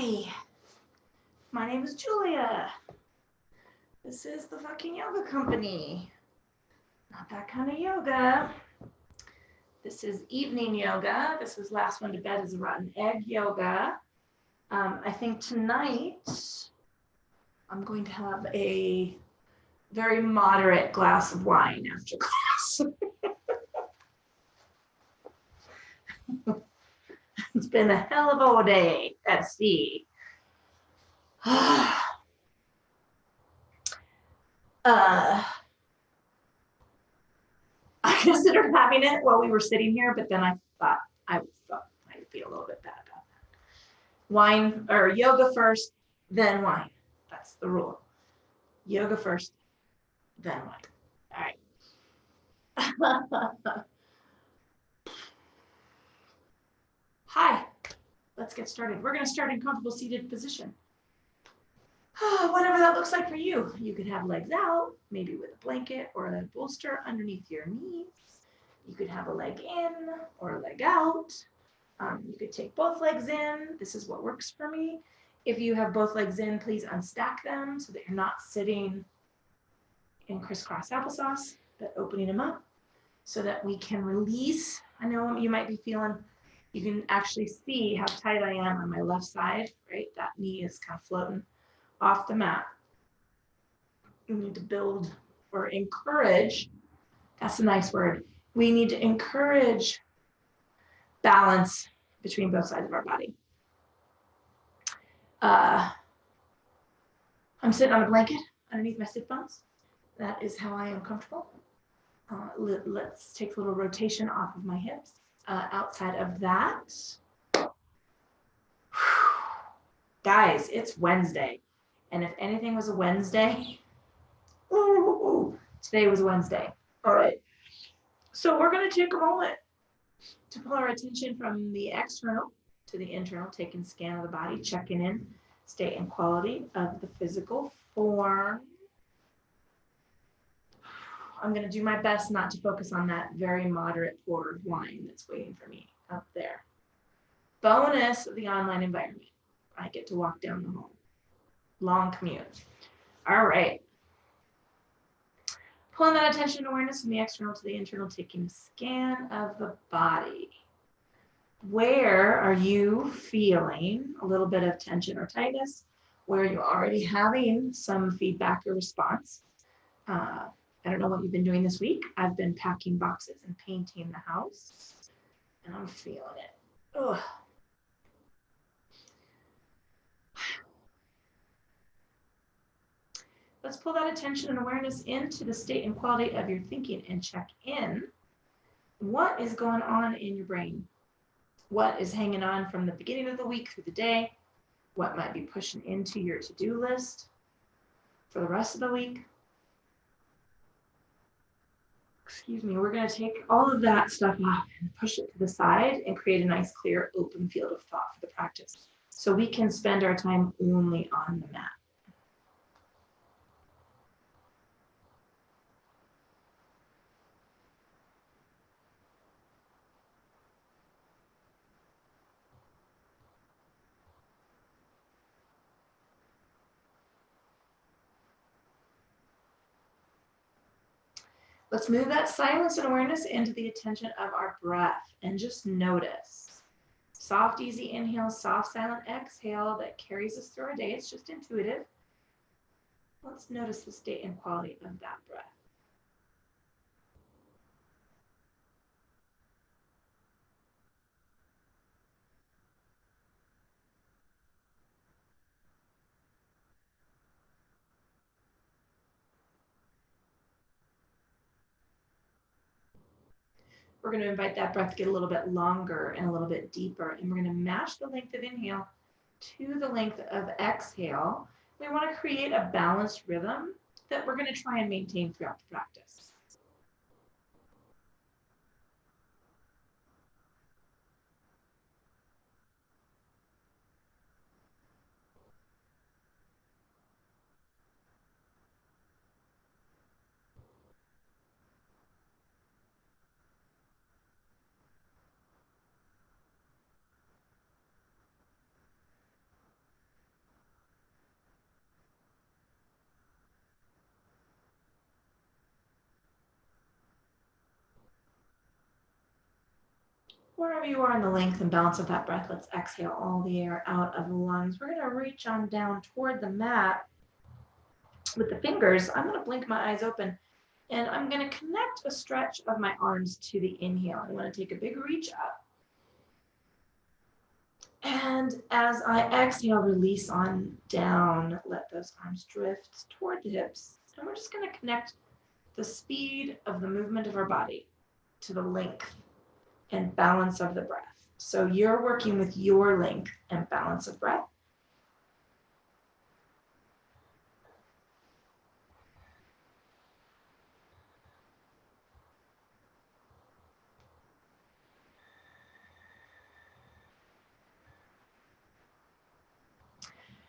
Hi, my name is Julia. This is the fucking yoga company. Not that kind of yoga. This is evening yoga. This is last one to bed is a rotten egg yoga. I think tonight I'm going to have a very moderate glass of wine after class. It's been a hell of a day at sea. I considered having it while we were sitting here, but then I thought I'd feel a little bit bad about that. Wine or yoga first, then wine. That's the rule. Yoga first, then wine. All right. Hi, let's get started. We're going to start in comfortable seated position. Whatever that looks like for you. You could have legs out, maybe with a blanket or a bolster underneath your knees. You could have a leg in or a leg out. You could take both legs in. This is what works for me. If you have both legs in, please unstack them so that you're not sitting in crisscross applesauce, but opening them up so that we can release. I know you might be feeling, you can actually see how tight I am on my left side, right? That knee is kind of floating off the mat. You need to build or encourage. That's a nice word. We need to encourage balance between both sides of our body. I'm sitting on a blanket underneath my sit bones. That is how I am comfortable. Let's take a little rotation off of my hips. Outside of that, guys, it's Wednesday. And if anything was a Wednesday, today was Wednesday. All right. So we're going to take a moment to pull our attention from the external to the internal, taking a scan of the body, checking in, state and quality of the physical form. I'm going to do my best not to focus on that very moderate pour of wine that's waiting for me up there. Bonus of the online environment. I get to walk down the hall. Long commute. All right. Pulling that attention and awareness from the external to the internal, taking a scan of the body. Where are you feeling a little bit of tension or tightness? Where you're already having some feedback or response? I don't know what you've been doing this week. I've been packing boxes and painting the house, and I'm feeling it. Ugh. Let's pull that attention and awareness into the state and quality of your thinking and check in. What is going on in your brain? What is hanging on from the beginning of the week through the day? What might be pushing into your to-do list for the rest of the week? Excuse me, we're going to take all of that stuff off and push it to the side and create a nice, clear, open field of thought for the practice. So we can spend our time only on the mat. Let's move that silence and awareness into the attention of our breath and just notice. Soft, easy inhale, soft, silent exhale that carries us through our day. It's just intuitive. Let's notice the state and quality of that breath. We're going to invite that breath to get a little bit longer and a little bit deeper. And we're going to match the length of inhale to the length of exhale. We want to create a balanced rhythm that we're going to try and maintain throughout the practice. Wherever you are in the length and balance of that breath, let's exhale all the air out of the lungs. We're going to reach on down toward the mat with the fingers. I'm going to blink my eyes open, and I'm going to connect a stretch of my arms to the inhale. I'm going to take a big reach up. And as I exhale, release on down, let those arms drift toward the hips. And we're just going to connect the speed of the movement of our body to the length and balance of the breath. So you're working with your length and balance of breath.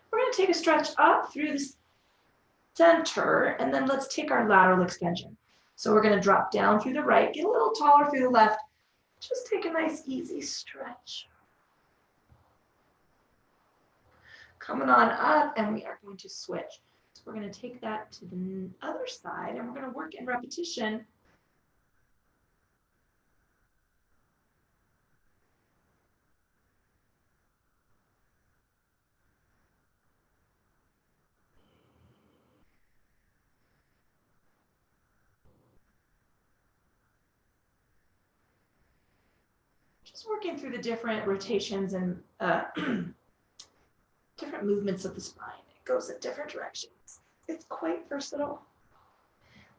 We're going to take a stretch up through the center, and then let's take our lateral extension. So we're going to drop down through the right, get a little taller through the left. Just take a nice, easy stretch. Coming on up, and we are going to switch. So we're going to take that to the other side, and we're going to work in repetition. Just working through the different rotations and different movements of the spine. It goes in different directions. It's quite versatile.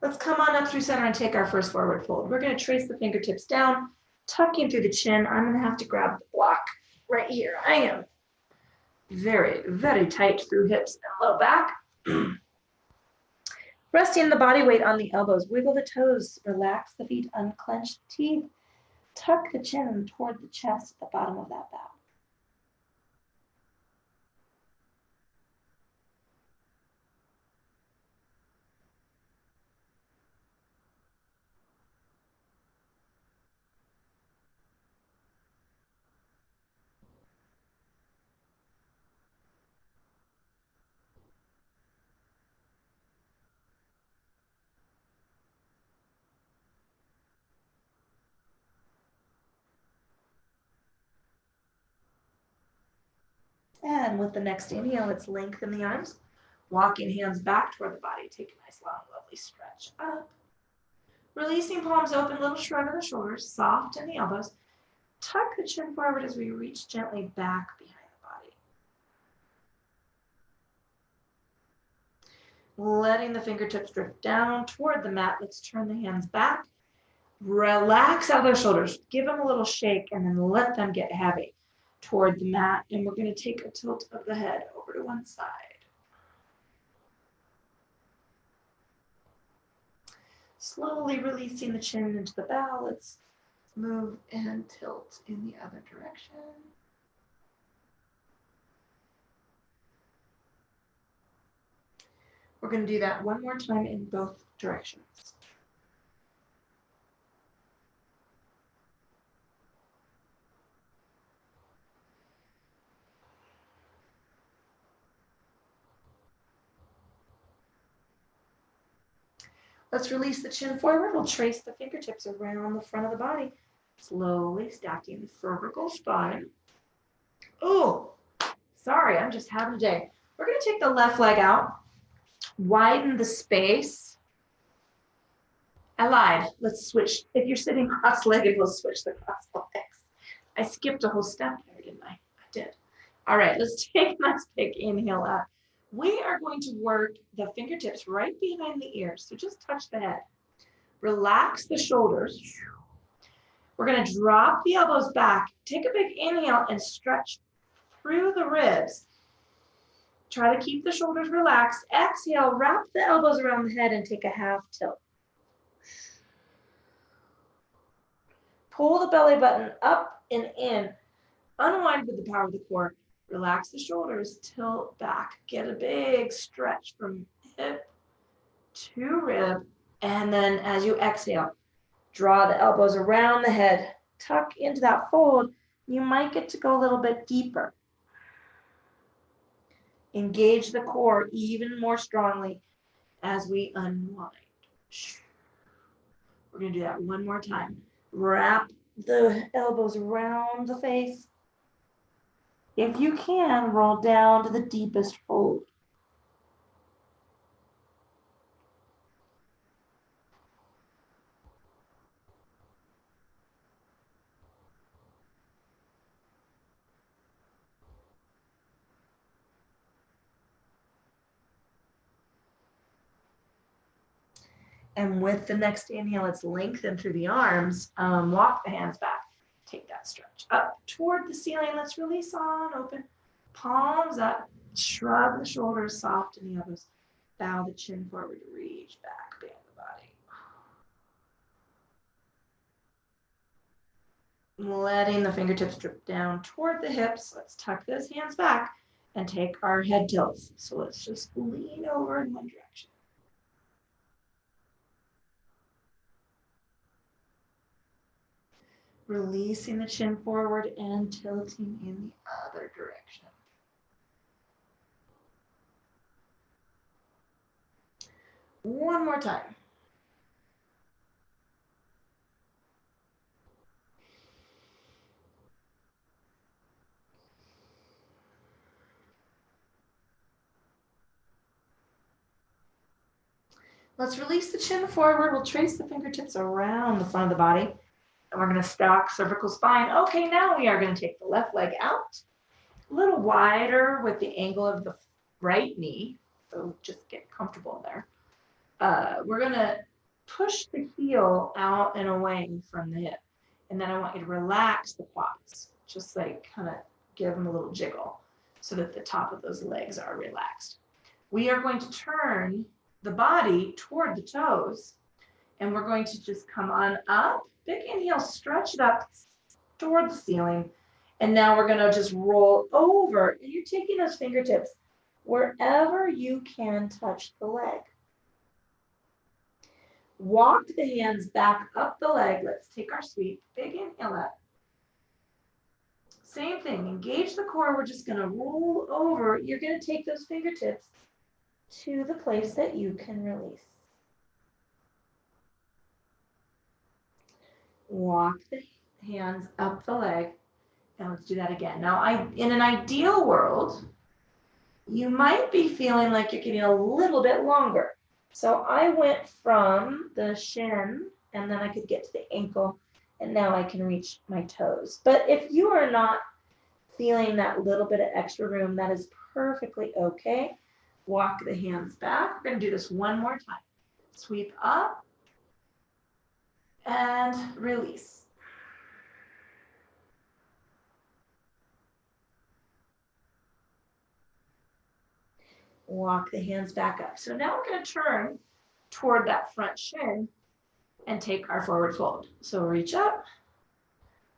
Let's come on up through center and take our first forward fold. We're going to trace the fingertips down, tuck in through the chin. I'm going to have to grab the block right here. I am very, very tight through hips and low back. Resting the body weight on the elbows. Wiggle the toes. Relax the feet. Unclench the teeth. Tuck the chin toward the chest at the bottom of that bow. And with the next inhale, let's lengthen the arms. Walking hands back toward the body. Take a nice, long, lovely stretch up. Releasing palms open, little shrug of the shoulders, soft in the elbows. Tuck the chin forward as we reach gently back behind the body. Letting the fingertips drift down toward the mat. Let's turn the hands back. Relax out those shoulders. Give them a little shake and then let them get heavy toward the mat. And we're going to take a tilt of the head over to one side. Slowly releasing the chin into the bow. Let's move and tilt in the other direction. We're going to do that one more time in both directions. Let's release the chin forward. We'll trace the fingertips around the front of the body, slowly stacking the cervical spine. Oh, sorry, I'm just having a day. We're going to take the left leg out, widen the space. I lied. Let's switch. If you're sitting cross-legged, we'll switch the cross legs. I skipped a whole step there, didn't I? I did. All right, let's take a nice big inhale up. We are going to work the fingertips right behind the ears. So just touch the head. Relax the shoulders. We're going to drop the elbows back. Take a big inhale and stretch through the ribs. Try to keep the shoulders relaxed. Exhale, wrap the elbows around the head and take a half tilt. Pull the belly button up and in. Unwind with the power of the core. Relax the shoulders, tilt back. Get a big stretch from hip to rib. And then as you exhale, draw the elbows around the head. Tuck into that fold. You might get to go a little bit deeper. Engage the core even more strongly as we unwind. We're going to do that one more time. Wrap the elbows around the face. If you can, roll down to the deepest fold. And with the next inhale, let's lengthen through the arms. Walk the hands back. Take that stretch up toward the ceiling. Let's release on, open. Palms up. Shrug the shoulders, soften the elbows. Bow the chin forward, reach back, bend the body. Letting the fingertips drip down toward the hips. Let's tuck those hands back and take our head tilts. So let's just lean over in one direction. Releasing the chin forward and tilting in the other direction. One more time. Let's release the chin forward. We'll trace the fingertips around the front of the body. And we're going to stack cervical spine. Okay, now we are going to take the left leg out. A little wider with the angle of the right knee. So just get comfortable there. We're going to push the heel out and away from the hip. And then I want you to relax the quads. Just like kind of give them a little jiggle so that the top of those legs are relaxed. We are going to turn the body toward the toes, and we're going to just come on up. Big inhale, stretch it up toward the ceiling. And now we're going to just roll over. And you're taking those fingertips wherever you can touch the leg. Walk the hands back up the leg. Let's take our sweep. Big inhale up. Same thing. Engage the core. We're just going to roll over. You're going to take those fingertips to the place that you can release. Walk the hands up the leg. And let's do that again. Now, in an ideal world, you might be feeling like you're getting a little bit longer. So I went from the shin, and then I could get to the ankle, and now I can reach my toes. But if you are not feeling that little bit of extra room, that is perfectly okay. Walk the hands back. We're going to do this one more time. Sweep up and release. Walk the hands back up. So now we're going to turn toward that front shin and take our forward fold. So reach up,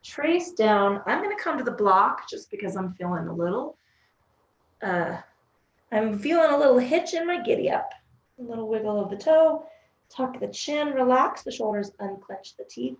trace down. I'm going to come to the block just because I'm feeling a little hitch in my giddy up. A little wiggle of the toe, tuck the chin, relax the shoulders, unclench the teeth.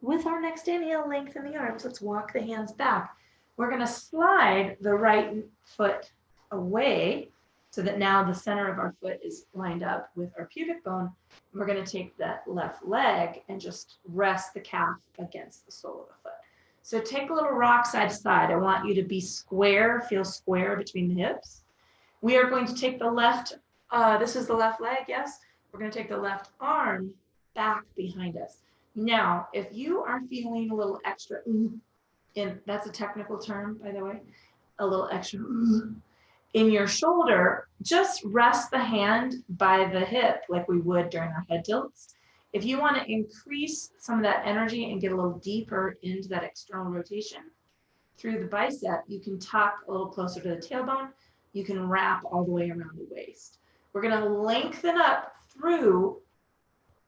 With our next inhale, lengthen the arms. Let's walk the hands back. We're going to slide the right foot away so that now the center of our foot is lined up with our pubic bone. We're going to take that left leg and just rest the calf against the sole of the foot. So take a little rock side to side. I want you to be square, feel square between the hips. We are going to take the left, this is the left leg, yes? We're going to take the left arm back behind us. Now, if you are feeling a little extra, that's a technical term, by the way, a little extra in your shoulder, just rest the hand by the hip like we would during our head tilts. If you want to increase some of that energy and get a little deeper into that external rotation through the bicep, you can tuck a little closer to the tailbone. You can wrap all the way around the waist. We're going to lengthen up through.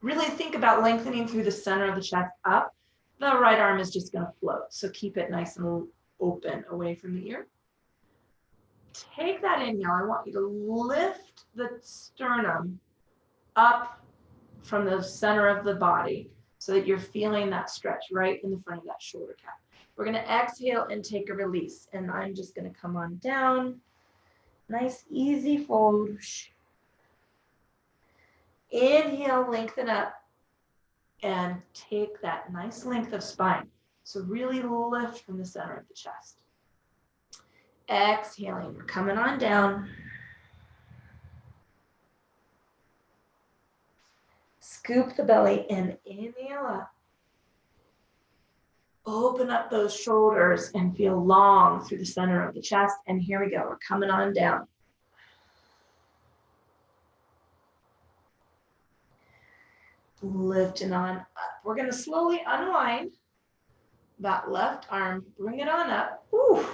Really think about lengthening through the center of the chest up. The right arm is just going to float. So keep it nice and open away from the ear. Take that inhale. I want you to lift the sternum up from the center of the body. so that you're feeling that stretch right in the front of that shoulder cap. We're going to exhale and take a release. And I'm just going to come on down. Nice, easy fold. Inhale, lengthen up. And take that nice length of spine. So really lift from the center of the chest. Exhaling, we're coming on down. Scoop the belly and inhale up. Open up those shoulders and feel long through the center of the chest. And here we go, we're coming on down. Lifting on up. We're going to slowly unwind that left arm, bring it on up, whew,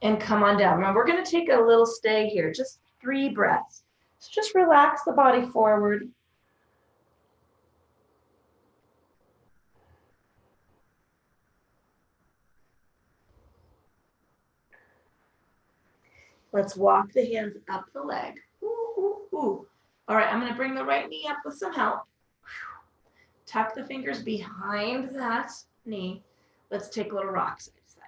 and come on down. Now we're going to take a little stay here, just 3 breaths. So just relax the body forward. Let's walk the hands up the leg. Ooh, ooh, ooh. All right, I'm going to bring the right knee up with some help. Tuck the fingers behind that knee. Let's take a little rock side to side.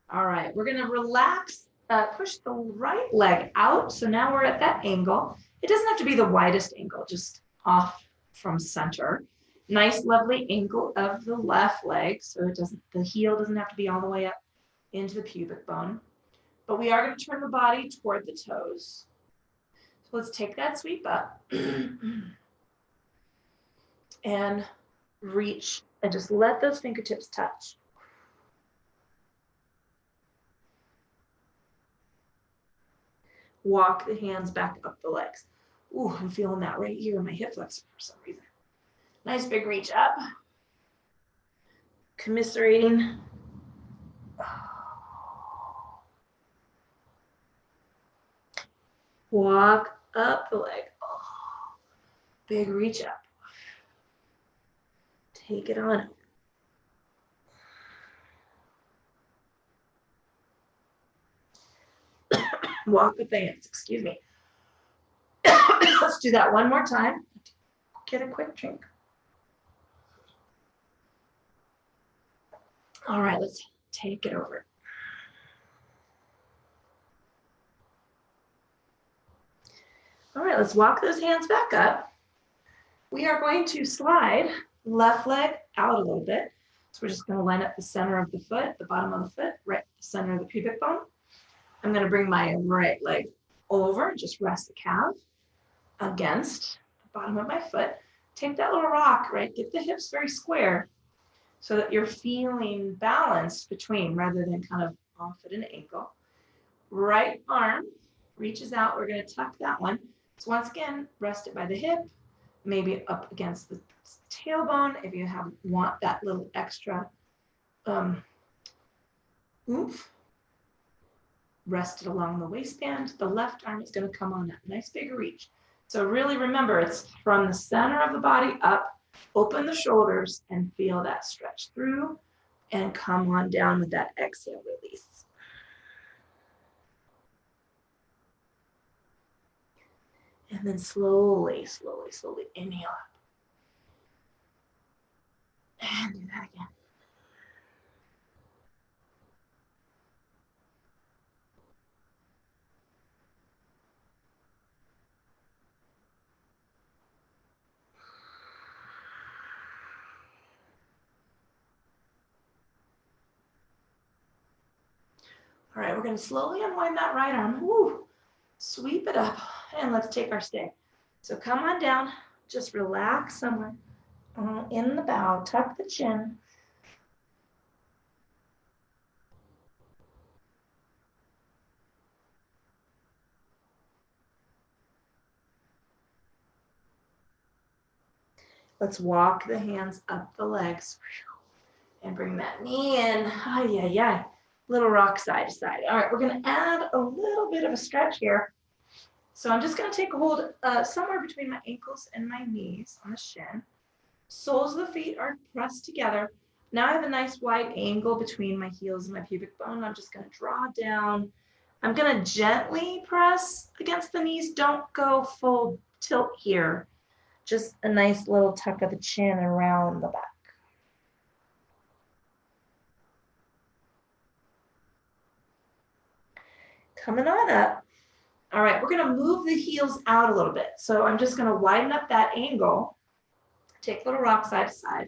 All right, we're going to relax, push the right leg out. So now we're at that angle. It doesn't have to be the widest angle, just off from center. Nice, lovely angle of the left leg. So the heel doesn't have to be all the way up into the pubic bone. But we are going to turn the body toward the toes. So let's take that sweep up. And reach and just let those fingertips touch. Walk the hands back up the legs. Ooh, I'm feeling that right here in my hip flexor for some reason. Nice big reach up. Commiserating. Walk up the leg. Oh, big reach up. Take it on. Walk with the hands, excuse me. Let's do that one more time. Get a quick drink. All right, let's take it over. All right, let's walk those hands back up. We are going to slide left leg out a little bit. So we're just going to line up the center of the foot, the bottom of the foot, right the center of the pubic bone. I'm going to bring my right leg over, just rest the calf against the bottom of my foot. Take that little rock, right? Get the hips very square so that you're feeling balanced between rather than kind of off at an angle. Right arm reaches out. We're going to tuck that one. So once again, rest it by the hip, maybe up against the tailbone if you want that little extra oomph. Rest it along the waistband. The left arm is going to come on that nice big reach. So really remember, it's from the center of the body up, open the shoulders and feel that stretch through and come on down with that exhale release. And then slowly, slowly, slowly inhale up. And do that again. All right, we're going to slowly unwind that right arm. Woo. Sweep it up and let's take our stay. So come on down, just relax somewhere in the bow, tuck the chin. Let's walk the hands up the legs and bring that knee in. Ay, ay, ay. Little rock side to side. All right, we're going to add a little bit of a stretch here. So I'm just going to take a hold somewhere between my ankles and my knees on the shin. Soles of the feet are pressed together. Now I have a nice wide angle between my heels and my pubic bone. I'm just going to draw down. I'm going to gently press against the knees. Don't go full tilt here. Just a nice little tuck of the chin around the back. Coming on up. All right, we're gonna move the heels out a little bit. So I'm just gonna widen up that angle, take a little rock side to side.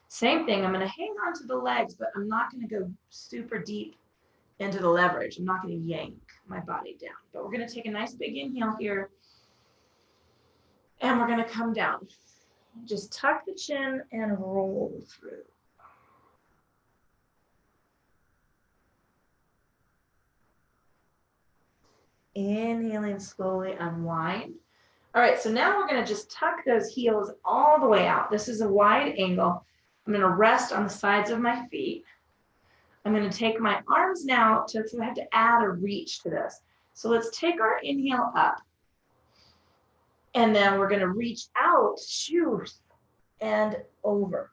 Same thing, I'm gonna hang on to the legs, but I'm not gonna go super deep into the leverage. I'm not gonna yank my body down, but we're gonna take a nice big inhale here, and we're gonna come down. Just tuck the chin and roll through. Inhaling, slowly unwind. All right, so now we're gonna just tuck those heels all the way out. This is a wide angle. I'm gonna rest on the sides of my feet. I'm gonna take my arms now so I have to add a reach to this. So let's take our inhale up. And then we're gonna reach out, shoot, and over.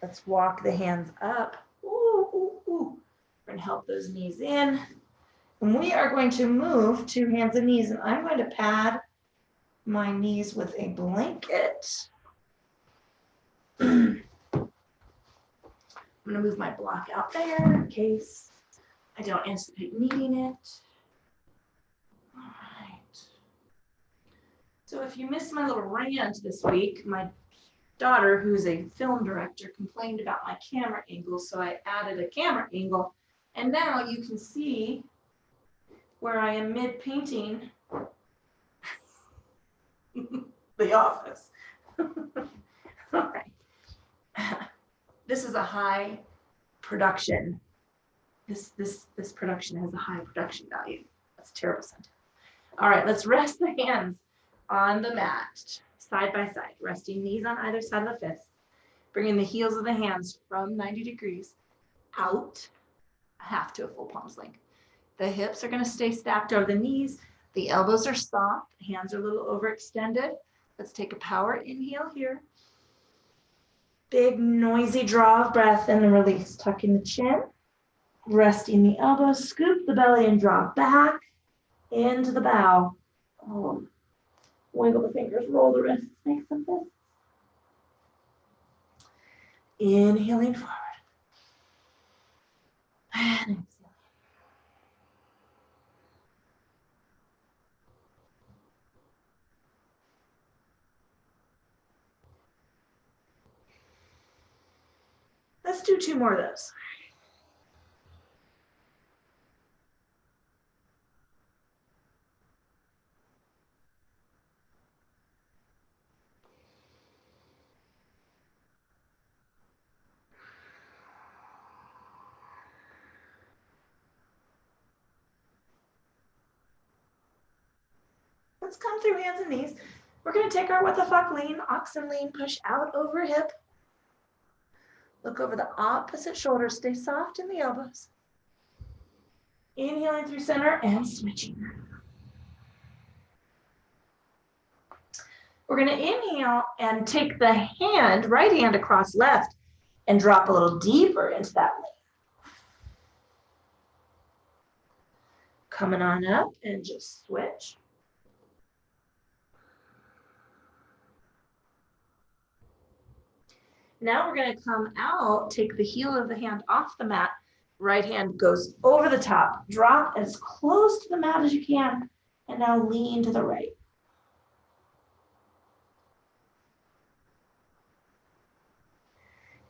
Let's walk the hands up. Ooh, ooh, ooh. We're gonna help those knees in. And we are going to move to hands and knees, and I'm going to pad my knees with a blanket. I'm gonna move my block out there in case I don't anticipate needing it. All right. So if you missed my little rant this week, my daughter, who's a film director, complained about my camera angle, so I added a camera angle, and now you can see where I am mid-painting the office. All right. This is a high production. This production has a high production value. That's a terrible sentence. All right, let's rest the hands on the mat, side by side, resting knees on either side of the fist, bringing the heels of the hands from 90 degrees out, half to a full palm's length. The hips are going to stay stacked over the knees. The elbows are soft, hands are a little overextended. Let's take a power inhale here. Big noisy draw of breath and then release, tucking the chin, resting the elbows, scoop the belly and draw back into the bow. Oh, wiggle the fingers, roll the wrists, make some fists. Inhaling forward. And exhaling. Let's do 2 more of those. Let's come through hands and knees. We're going to take our what the fuck lean, oxen lean, push out over hip. Look over the opposite shoulder, stay soft in the elbows. Inhaling through center and switching. We're going to inhale and take the hand, right hand across left, and drop a little deeper into that lean. Coming on up and just switch. Now we're going to come out, take the heel of the hand off the mat. Right hand goes over the top. Drop as close to the mat as you can. And now lean to the right.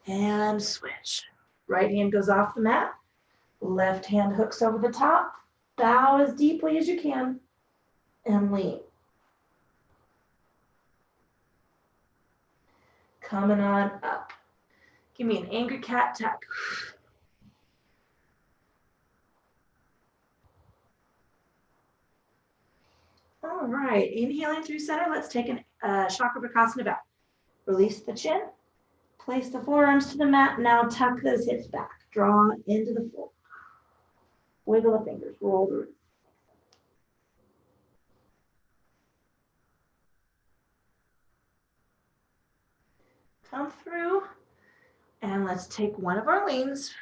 And switch. Right hand goes off the mat. Left hand hooks over the top. Bow as deeply as you can. And lean. Coming on up. Give me an angry cat tuck. All right, inhaling through center. Let's take a Chakravarkasana back. Release the chin. Place the forearms to the mat. Now tuck those hips back. Draw into the floor. Wiggle the fingers. Roll the wrists. Come through. And let's take one of our leans.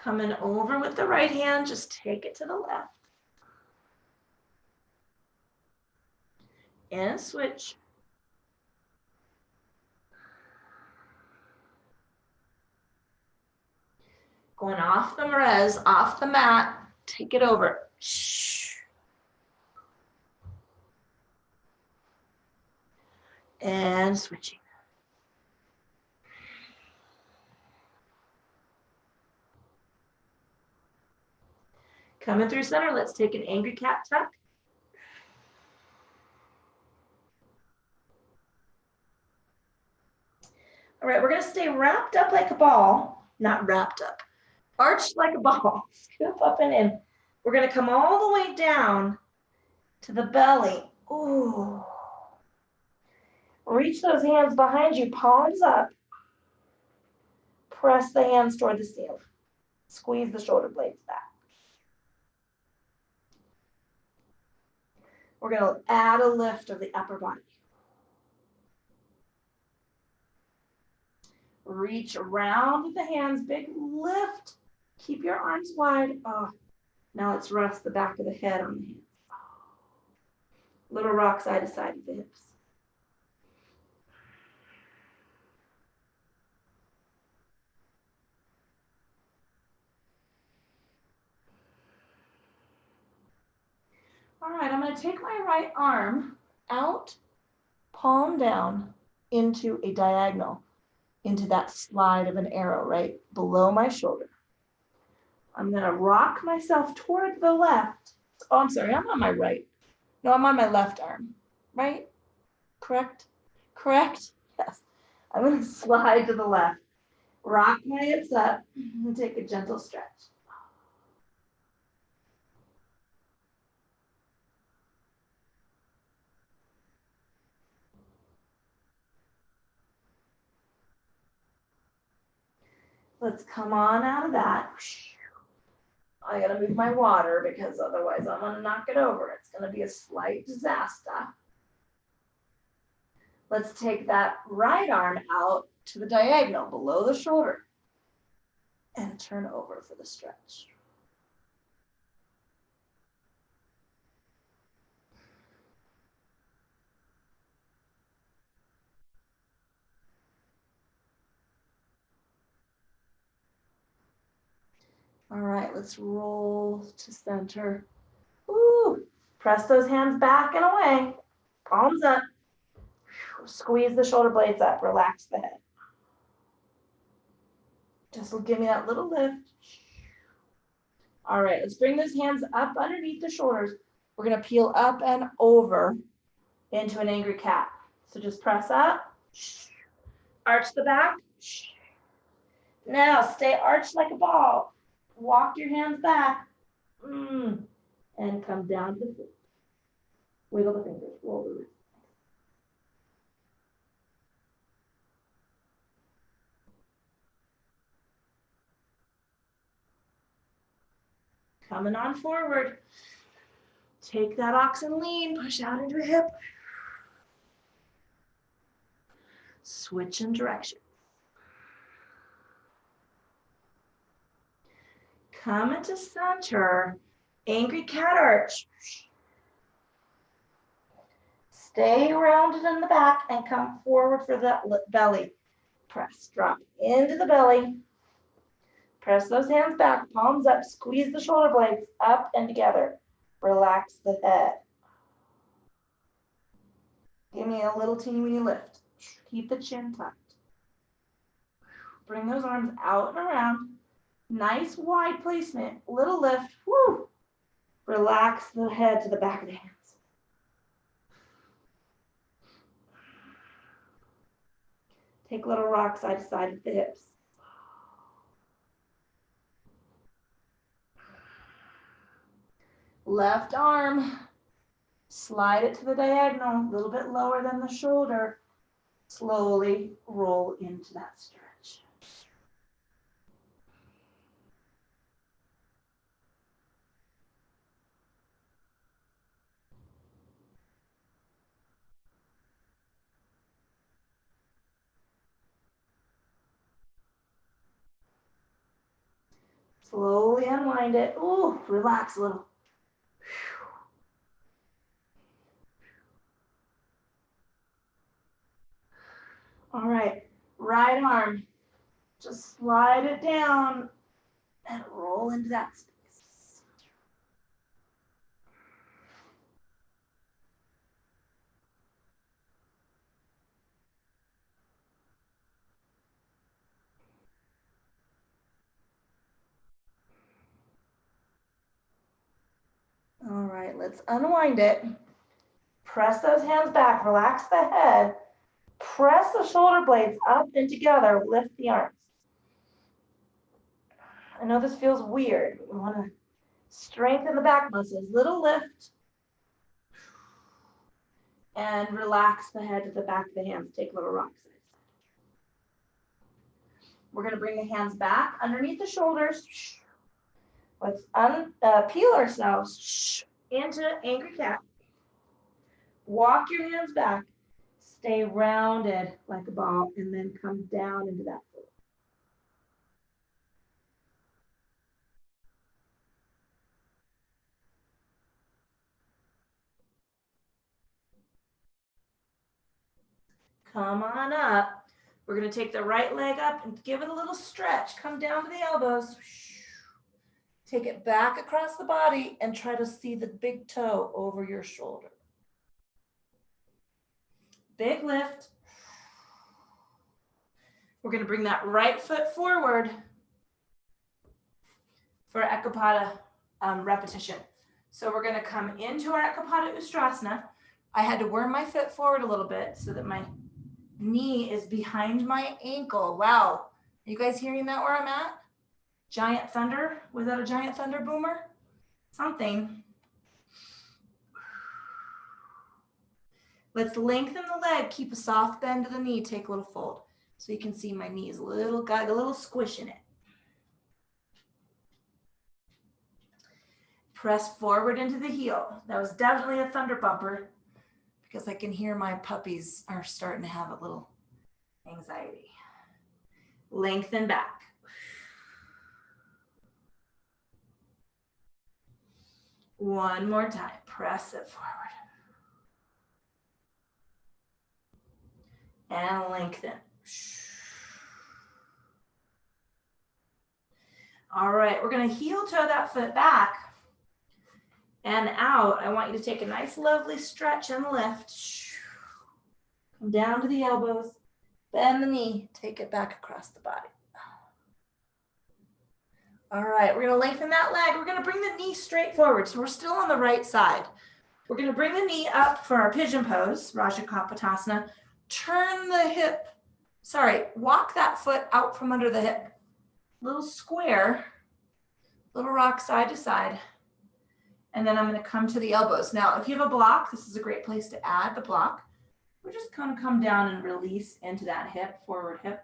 Coming over with the right hand, just take it to the left. And switch. Going off the res, off the mat, take it over. And switching. Coming through center, let's take an angry cat tuck. All right, we're gonna stay wrapped up like a ball, not wrapped up, arched like a ball, scoop up and in. We're gonna come all the way down to the belly. Ooh. Reach those hands behind you, palms up. Press the hands toward the ceiling. Squeeze the shoulder blades back. We're going to add a lift of the upper body. Reach around with the hands, big lift. Keep your arms wide. Oh, now let's rest the back of the head on the hands. Little rock side to side with the hips. All right, I'm going to take my right arm out, palm down into a diagonal, into that slide of an arrow right below my shoulder. I'm going to rock myself toward the left. Oh, I'm sorry, I'm on my right. No, I'm on my left arm. Right? Correct? Correct? Yes. I'm going to slide to the left. Rock my hips up and take a gentle stretch. Let's come on out of that. I gotta move my water because otherwise I'm gonna knock it over. It's gonna be a slight disaster. Let's take that right arm out to the diagonal below the shoulder and turn over for the stretch. All right, let's roll to center. Ooh, press those hands back and away. Palms up. Squeeze the shoulder blades up. Relax the head. Just give me that little lift. All right, let's bring those hands up underneath the shoulders. We're going to peel up and over into an angry cat. So just press up. Arch the back. Now stay arched like a ball. Walk your hands back. And come down to the foot. Wiggle the fingers. Roll the wrist. Coming on forward. Take that oxen lean. Push out into a hip. Switch in direction. Come into center. Angry cat arch. Stay rounded in the back and come forward for that belly. Press, drop into the belly. Press those hands back, palms up, squeeze the shoulder blades up and together. Relax the head. Give me a little teeny weeny lift. Keep the chin tucked. Bring those arms out and around. Nice wide placement, little lift. Woo. Relax the head to the back of the hands. Take a little rock side to side with the hips. Left arm, slide it to the diagonal, a little bit lower than the shoulder. Slowly roll into that stretch. Slowly unwind it. Ooh, relax a little. All right, right arm, just slide it down and roll into that space. All right, let's unwind it. Press those hands back, relax the head. Press the shoulder blades up and together, lift the arms. I know this feels weird. We want to strengthen the back muscles. Little lift. And relax the head to the back of the hands. Take little rocks. We're going to bring the hands back underneath the shoulders. Let's peel ourselves into angry cat. Walk your hands back. Stay rounded like a ball and then come down into that fold. Come on up. We're going to take the right leg up and give it a little stretch. Come down to the elbows. Take it back across the body and try to see the big toe over your shoulder. Big lift. We're going to bring that right foot forward for Ekapada repetition. So we're going to come into our Ekapada Ustrasana. I had to worm my foot forward a little bit so that my knee is behind my ankle. Wow. Are you guys hearing that where I'm at? Giant thunder? Was that a giant thunder boomer? Something. Let's lengthen the leg. Keep a soft bend to the knee. Take a little fold. So you can see my knee is got a little squish in it. Press forward into the heel. That was definitely a thunder bumper because I can hear my puppies are starting to have a little anxiety. Lengthen back. One more time. Press it forward. And lengthen. All right, we're going to heel toe that foot back and out. I want you to take a nice, lovely stretch and lift. Come down to the elbows, bend the knee, take it back across the body. All right, we're going to lengthen that leg. We're going to bring the knee straight forward. So we're still on the right side. We're going to bring the knee up for our pigeon pose, Rajakapotasana. Turn the hip, walk that foot out from under the hip. Little square, little rock side to side. And then I'm going to come to the elbows. Now, if you have a block, this is a great place to add the block. We're just going to come down and release into that hip, forward hip.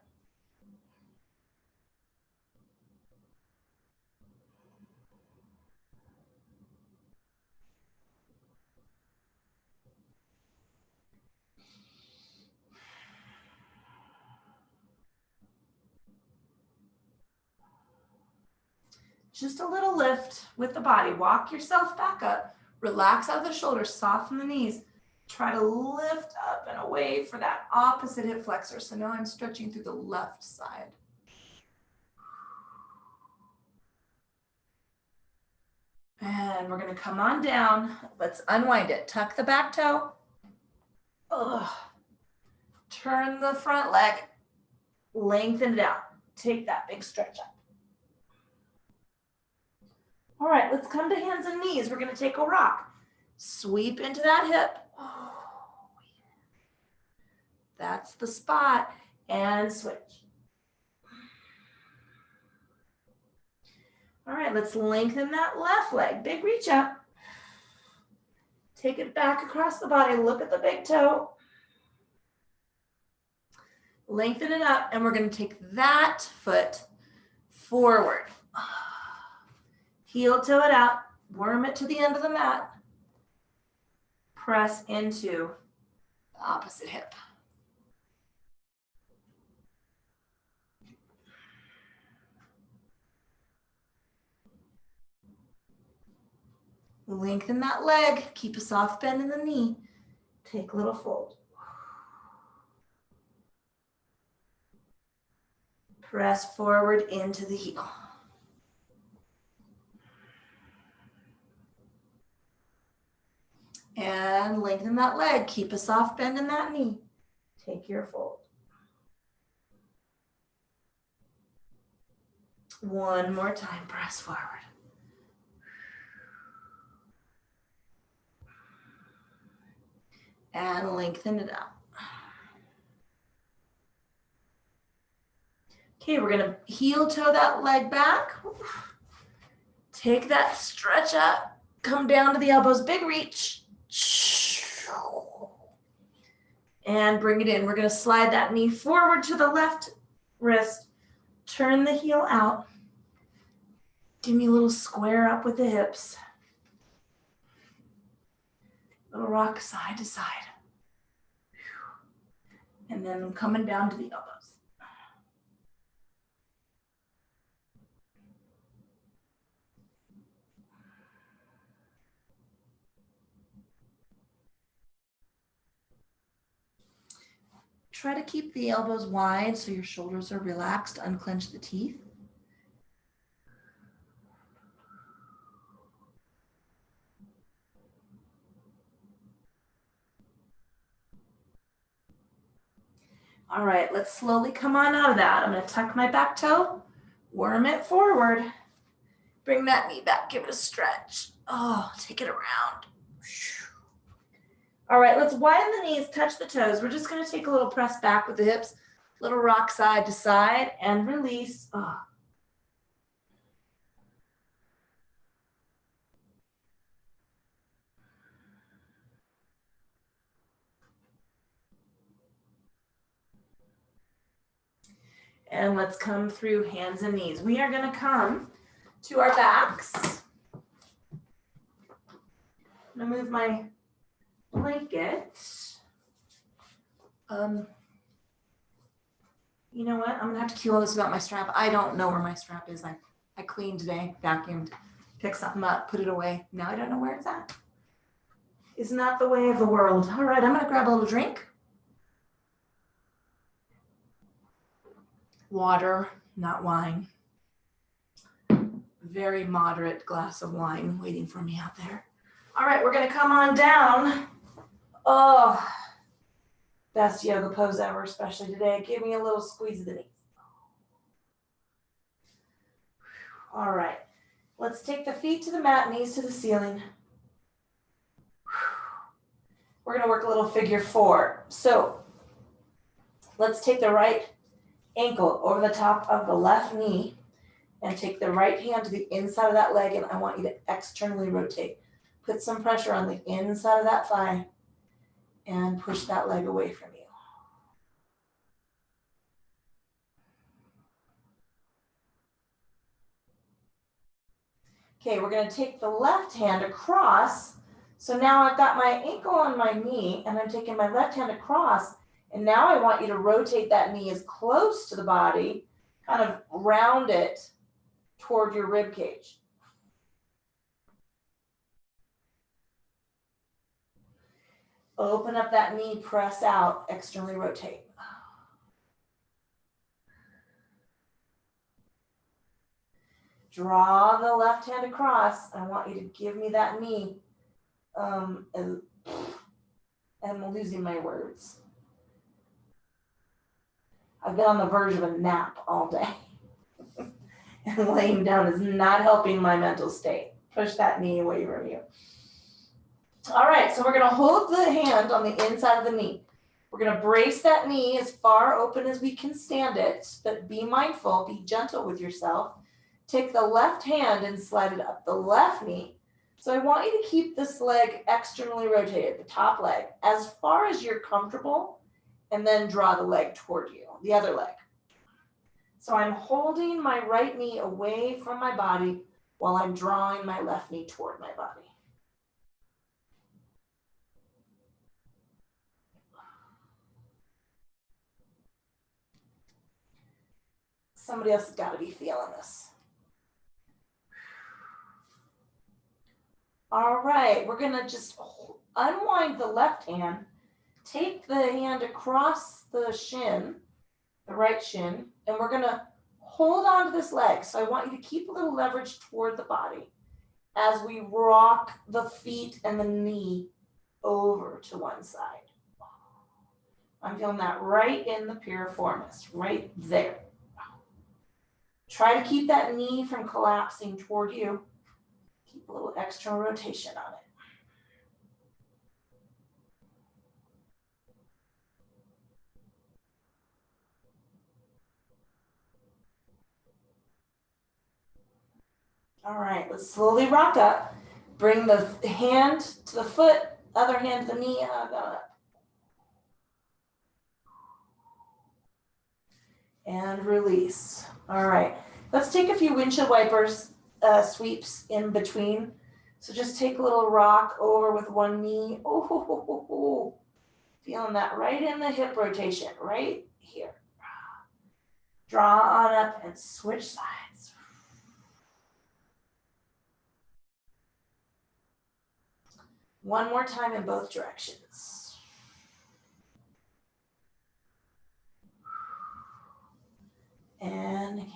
Just a little lift with the body. Walk yourself back up. Relax out of the shoulders, soften the knees. Try to lift up and away for that opposite hip flexor. So now I'm stretching through the left side. And we're going to come on down. Let's unwind it. Tuck the back toe. Ugh. Turn the front leg. Lengthen it out. Take that big stretch up. All right, let's come to hands and knees. We're going to take a rock. Sweep into that hip. Oh, that's the spot. And switch. All right, let's lengthen that left leg. Big reach up. Take it back across the body. Look at the big toe. Lengthen it up, and we're going to take that foot forward. Heel toe it out. Worm it to the end of the mat. Press into the opposite hip. Lengthen that leg. Keep a soft bend in the knee. Take a little fold. Press forward into the heel. And lengthen that leg. Keep a soft bend in that knee. Take your fold. One more time, press forward. And lengthen it out. Okay, we're gonna heel toe that leg back. Take that stretch up. Come down to the elbows, big reach. And bring it in. We're gonna slide that knee forward to the left wrist. Turn the heel out. Give me a little square up with the hips. Little rock side to side. And then I'm coming down to the elbows. Try to keep the elbows wide so your shoulders are relaxed. Unclench the teeth. All right, let's slowly come on out of that. I'm going to tuck my back toe, worm it forward. Bring that knee back, give it a stretch. Oh, take it around. All right, let's widen the knees, touch the toes. We're just going to take a little press back with the hips, little rock side to side, and release. Oh. And let's come through hands and knees. We are going to come to our backs. I'm going to move my blanket. You know what? I'm going to have to cue all this about my strap. I don't know where my strap is. I cleaned today, vacuumed, picked something up, put it away. Now I don't know where it's at. It's not the way of the world. All right, I'm going to grab a little drink. Water, not wine. Very moderate glass of wine waiting for me out there. All right, we're going to come on down. Oh, best yoga pose ever, especially today. Give me a little squeeze of the knees. All right, let's take the feet to the mat, knees to the ceiling. We're going to work a little figure four. So let's take the right ankle over the top of the left knee and take the right hand to the inside of that leg, and I want you to externally rotate. Put some pressure on the inside of that thigh and push that leg away from you. Okay, we're going to take the left hand across. So now I've got my ankle on my knee, and I'm taking my left hand across, and now I want you to rotate that knee as close to the body, kind of round it toward your rib cage. Open up that knee, press out, externally rotate. Draw the left hand across. I want you to give me that knee. And I'm losing my words. I've been on the verge of a nap all day. And laying down is not helping my mental state. Push that knee away from you. All right, so we're going to hold the hand on the inside of the knee. We're going to brace that knee as far open as we can stand it, but be mindful, be gentle with yourself. Take the left hand and slide it up the left knee. So I want you to keep this leg externally rotated, the top leg, as far as you're comfortable, and then draw the leg toward you, the other leg. So I'm holding my right knee away from my body while I'm drawing my left knee toward my body. Somebody else has got to be feeling this. All right, we're gonna just unwind the left hand, take the hand across the shin, the right shin, and we're gonna hold on to this leg. So I want you to keep a little leverage toward the body as we rock the feet and the knee over to one side. I'm feeling that right in the piriformis, right there. Try to keep that knee from collapsing toward you. Keep a little external rotation on it. All right, let's slowly rock up. Bring the hand to the foot, other hand to the knee, and release. All right, let's take a few windshield wipers sweeps in between. So just take a little rock over with one knee. Oh, feeling that right in the hip rotation, right here. Draw on up and switch sides. One more time in both directions. And again.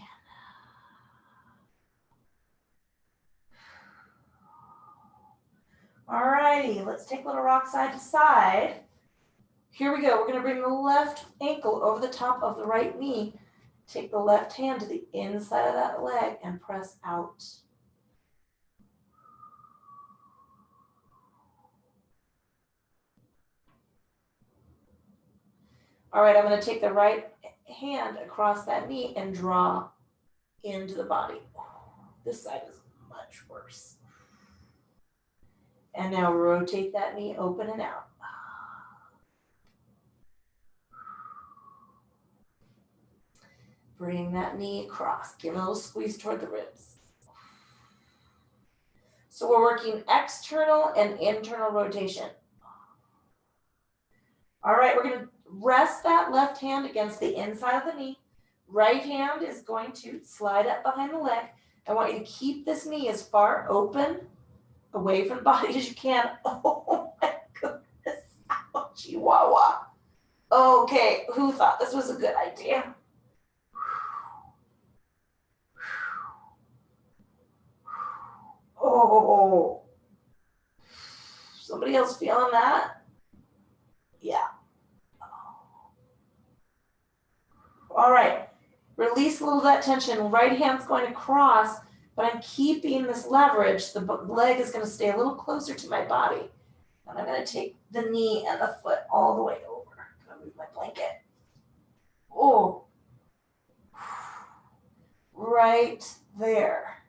All righty, let's take a little rock side to side. Here we go. We're going to bring the left ankle over the top of the right knee. Take the left hand to the inside of that leg and press out. All right, I'm going to take the right hand across that knee and draw into the body. This side is much worse. And now rotate that knee open and out. Bring that knee across. Give it a little squeeze toward the ribs. So we're working external and internal rotation. All right, we're going to rest that left hand against the inside of the knee. Right hand is going to slide up behind the leg. I want you to keep this knee as far open away from the body as you can. Oh my goodness. Ow, chihuahua. Okay, who thought this was a good idea? Oh, somebody else feeling that? Yeah. All right, release a little of that tension. Right hand's going to cross, but I'm keeping this leverage. The leg is going to stay a little closer to my body. And I'm going to take the knee and the foot all the way over. I'm going to move my blanket. Oh, right there.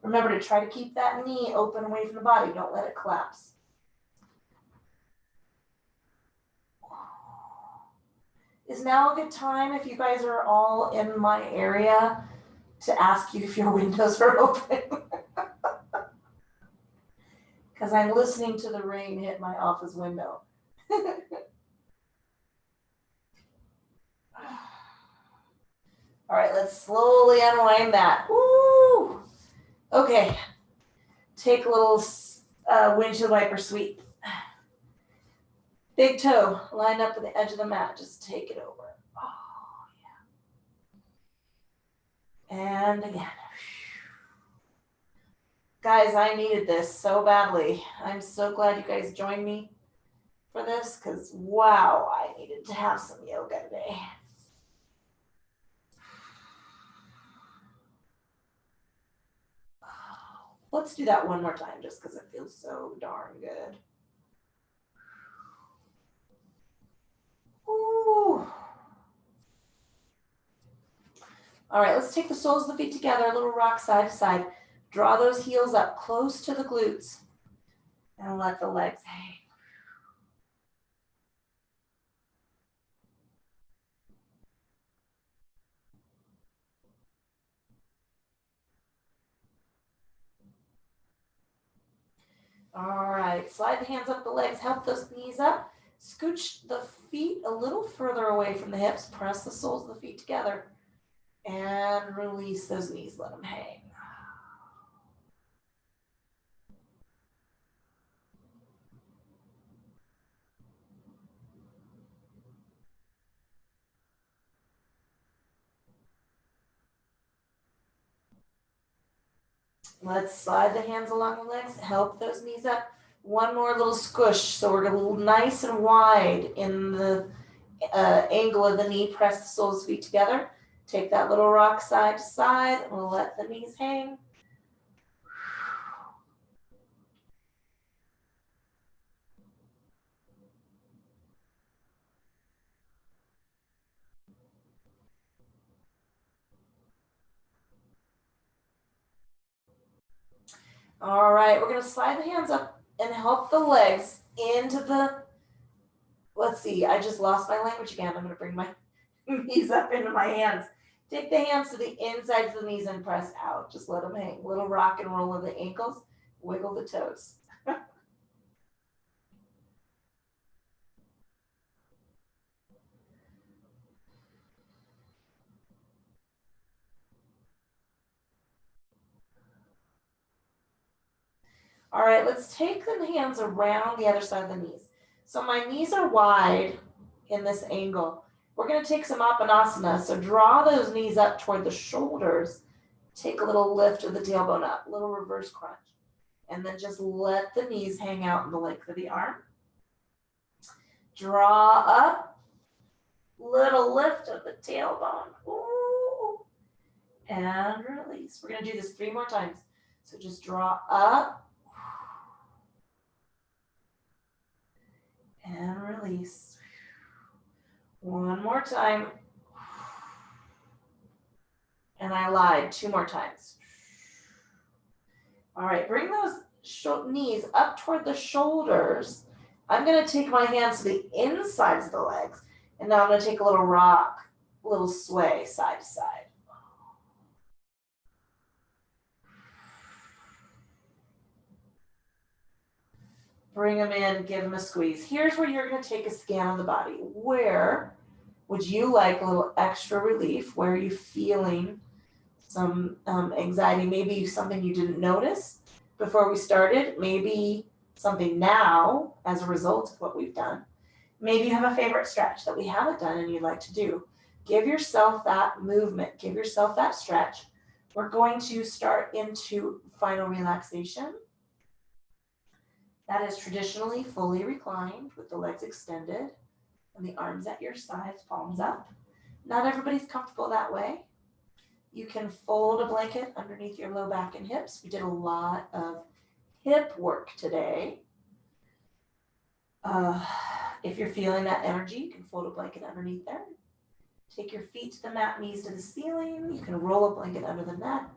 Remember to try to keep that knee open away from the body. Don't let it collapse. Is now a good time, if you guys are all in my area, to ask you if your windows are open? Because I'm listening to the rain hit my office window. All right, let's slowly unwind that. Woo! Okay, take a little windshield wiper sweep. Big toe lined up with the edge of the mat. Just take it over. Oh, yeah. And again. Guys, I needed this so badly. I'm so glad you guys joined me for this because, wow, I needed to have some yoga today. Let's do that one more time just because it feels so darn good. Ooh. All right, let's take the soles of the feet together, a little rock side to side. Draw those heels up close to the glutes and let the legs hang. All right, slide the hands up the legs, help those knees up. Scooch the feet a little further away from the hips. Press the soles of the feet together and release those knees, let them hang. Let's slide the hands along the legs, help those knees up. One more little squish, so we're going to nice and wide in the angle of the knee, press the soles of the feet together. Take that little rock side to side, and we'll let the knees hang. All right, we're going to slide the hands up and help the legs into the, let's see, I just lost my language again. I'm going to bring my knees up into my hands. Take the hands to the insides of the knees and press out. Just let them hang. Little rock and roll of the ankles. Wiggle the toes. All right, let's take the hands around the other side of the knees. So my knees are wide in this angle. We're going to take some Apanasana. So draw those knees up toward the shoulders. Take a little lift of the tailbone up, little reverse crunch. And then just let the knees hang out in the length of the arm. Draw up, little lift of the tailbone. Ooh. And release. We're going to do this 3 more times. So just draw up and release. One more time. And I lied, 2 more times. All right, bring those knees up toward the shoulders. I'm going to take my hands to the insides of the legs. And now I'm going to take a little rock, a little sway side to side. Bring them in, give them a squeeze. Here's where you're going to take a scan of the body. Where would you like a little extra relief? Where are you feeling some anxiety? Maybe something you didn't notice before we started. Maybe something now as a result of what we've done. Maybe you have a favorite stretch that we haven't done and you'd like to do. Give yourself that movement. Give yourself that stretch. We're going to start into final relaxation. That is traditionally fully reclined with the legs extended and the arms at your sides, palms up. Not everybody's comfortable that way. You can fold a blanket underneath your low back and hips. We did a lot of hip work today. If you're feeling that energy, you can fold a blanket underneath there. Take your feet to the mat, knees to the ceiling. You can roll a blanket under the neck.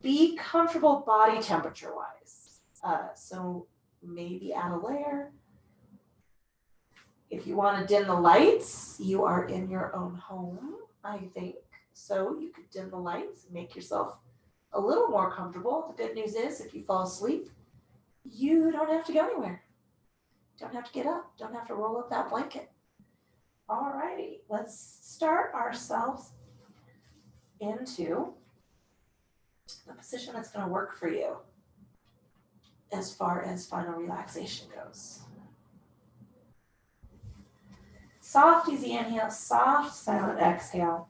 Be comfortable body temperature wise. So maybe add a layer. If you want to dim the lights, you are in your own home, I think. So you could dim the lights, make yourself a little more comfortable. The good news is if you fall asleep, you don't have to go anywhere. Don't have to get up. Don't have to roll up that blanket. All righty, let's start ourselves into the position that's going to work for you as far as final relaxation goes. Soft, easy inhale, soft, silent exhale.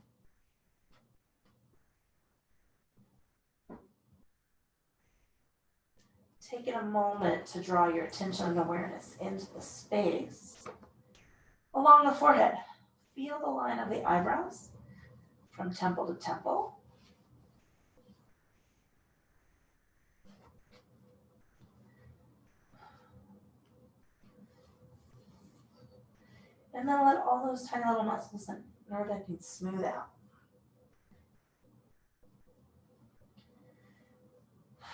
Taking a moment to draw your attention and awareness into the space along the forehead. Feel the line of the eyebrows from temple to temple. And then let all those tiny little muscles and nerve endings smooth out.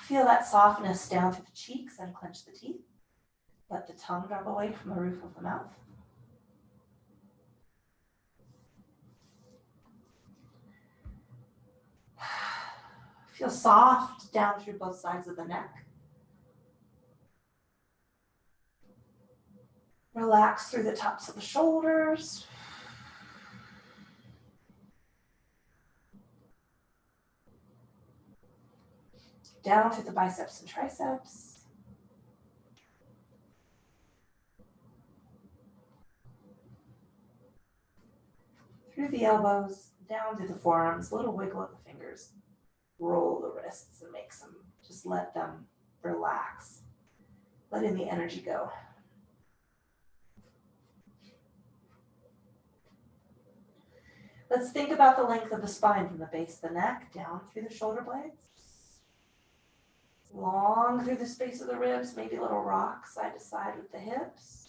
Feel that softness down through the cheeks and clench the teeth. Let the tongue drop away from the roof of the mouth. Feel soft down through both sides of the neck. Relax through the tops of the shoulders. Down through the biceps and triceps. Through the elbows, down through the forearms, a little wiggle of the fingers. roll the wrists and make some, just let them relax, letting the energy go. Let's think about the length of the spine from the base of the neck down through the shoulder blades. Long through the space of the ribs, maybe a little rock side to side with the hips.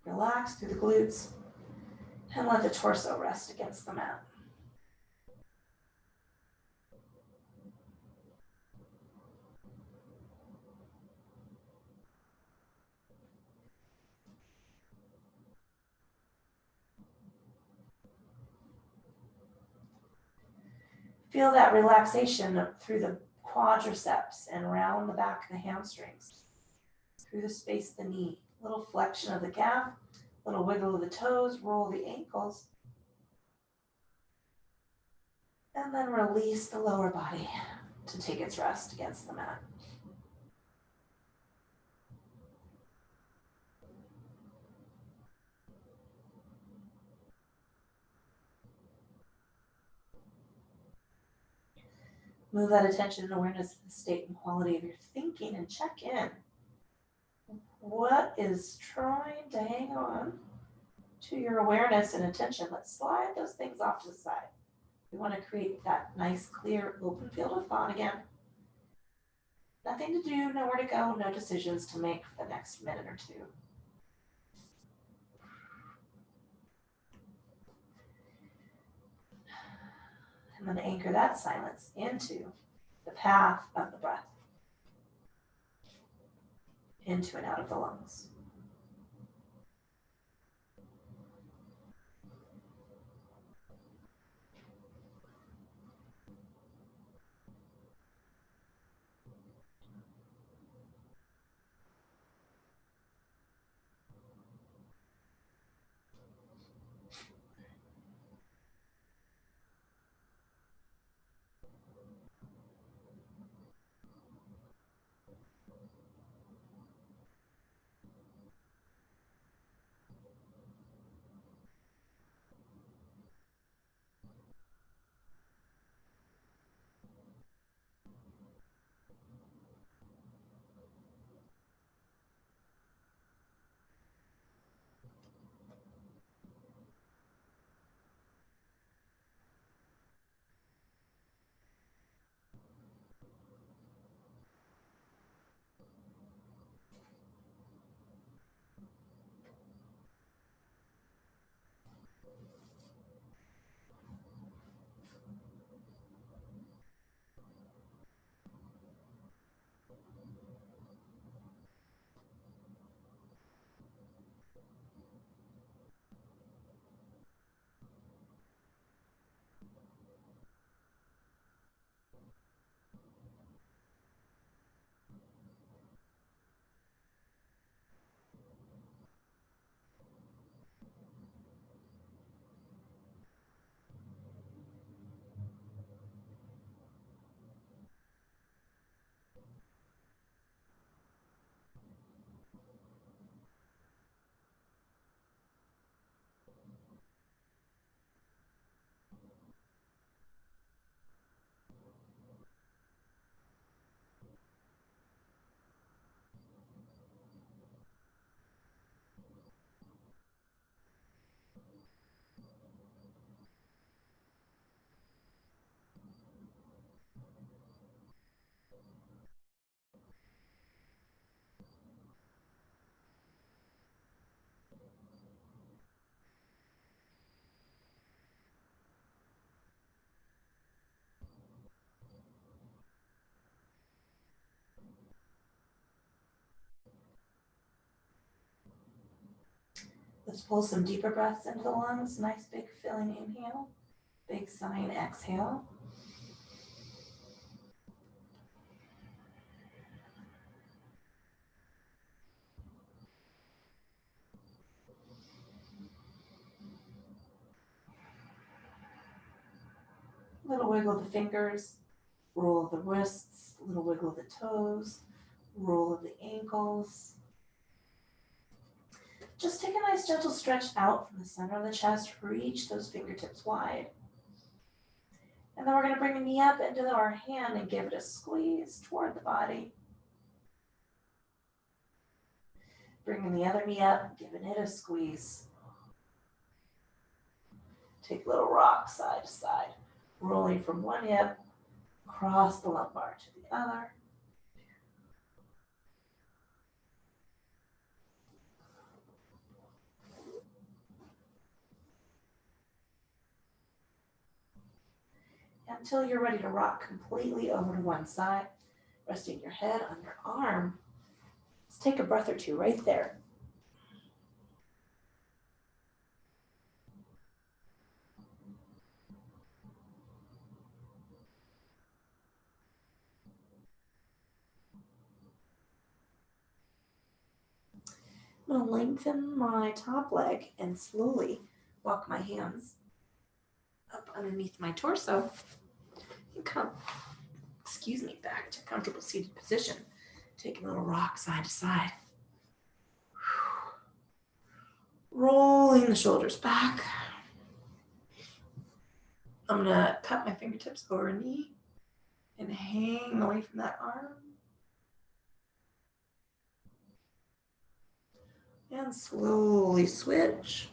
Relax through the glutes and let the torso rest against the mat. Feel that relaxation through the quadriceps and around the back of the hamstrings, through the space of the knee. Little flexion of the calf, little wiggle of the toes, roll the ankles, and then release the lower body to take its rest against the mat. Move that attention and awareness to the state and quality of your thinking and check in. What is trying to hang on to your awareness and attention? Let's slide those things off to the side. We want to create that nice, clear, open field of thought again. Nothing to do, nowhere to go, no decisions to make for the next minute or two. And then anchor that silence into the path of the breath, into and out of the lungs. Let's pull some deeper breaths into the lungs. Nice big filling inhale, big sighing exhale. Little wiggle of the fingers, roll of the wrists, little wiggle of the toes, roll of the ankles. Just take a nice gentle stretch out from the center of the chest. Reach those fingertips wide. And then we're going to bring the knee up into our hand and give it a squeeze toward the body. Bringing the other knee up, giving it a squeeze. Take a little rock side to side, rolling from one hip, across the lumbar to the other. Until you're ready to rock completely over to one side, resting your head on your arm. Let's take a breath or two right there. I'm going to lengthen my top leg and slowly walk my hands up underneath my torso and come, back to comfortable seated position. Take a little rock side to side. Rolling the shoulders back. I'm going to cut my fingertips over a knee and hang away from that arm. And slowly switch.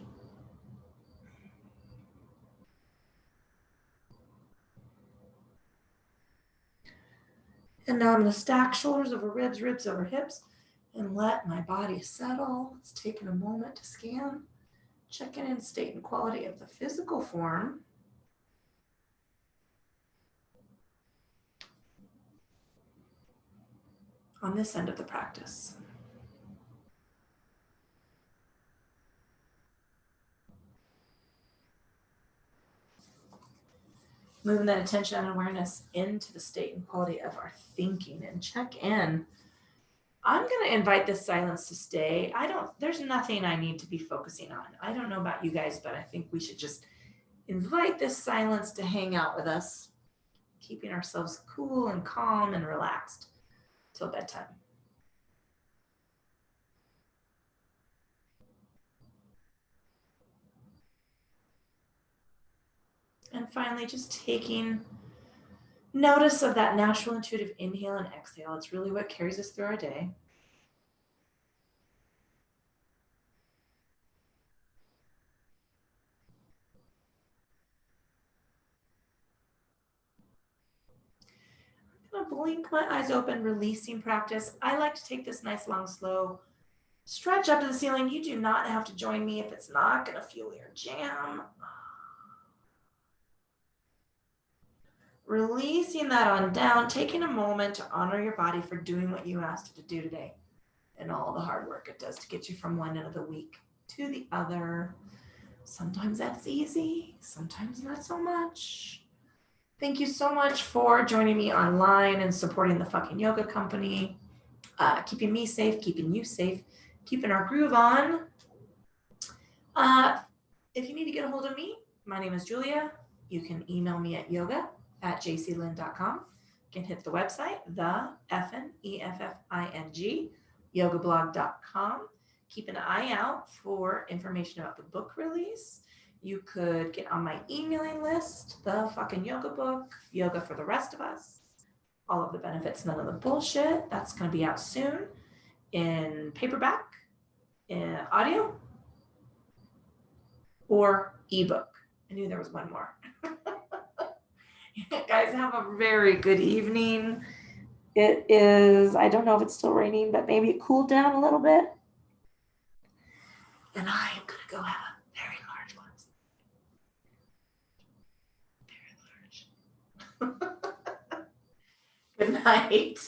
And now I'm going to stack shoulders over ribs, ribs over hips, and let my body settle. It's taking a moment to scan, checking in state and quality of the physical form. On this end of the practice. Moving that attention and awareness into the state and quality of our thinking and check in. I'm going to invite this silence to stay. There's nothing I need to be focusing on. I don't know about you guys, but I think we should just invite this silence to hang out with us, keeping ourselves cool and calm and relaxed till bedtime. And finally, just taking notice of that natural intuitive inhale and exhale. It's really what carries us through our day. I'm gonna blink my eyes open, releasing practice. I like to take this nice, long, slow stretch up to the ceiling. You do not have to join me if it's not gonna fuel your jam. Releasing that on down, taking a moment to honor your body for doing what you asked it to do today and all the hard work it does to get you from one end of the week to the other. Sometimes that's easy, sometimes not so much. Thank you so much for joining me online and supporting the fucking yoga company, keeping me safe, keeping you safe, keeping our groove on. If you need to get a hold of me, my name is Julia. You can email me at yoga@jclynn.com. You can hit the website, EFFING, yogablog.com. Keep an eye out for information about the book release. You could get on my emailing list, the fucking yoga book, Yoga for the Rest of Us, all of the benefits, none of the bullshit. That's going to be out soon in paperback, in audio, or ebook. I knew there was one more. Guys, have a very good evening. It is, I don't know if it's still raining, but maybe it cooled down a little bit. And I am going to go have a very large one. Very large. Good night.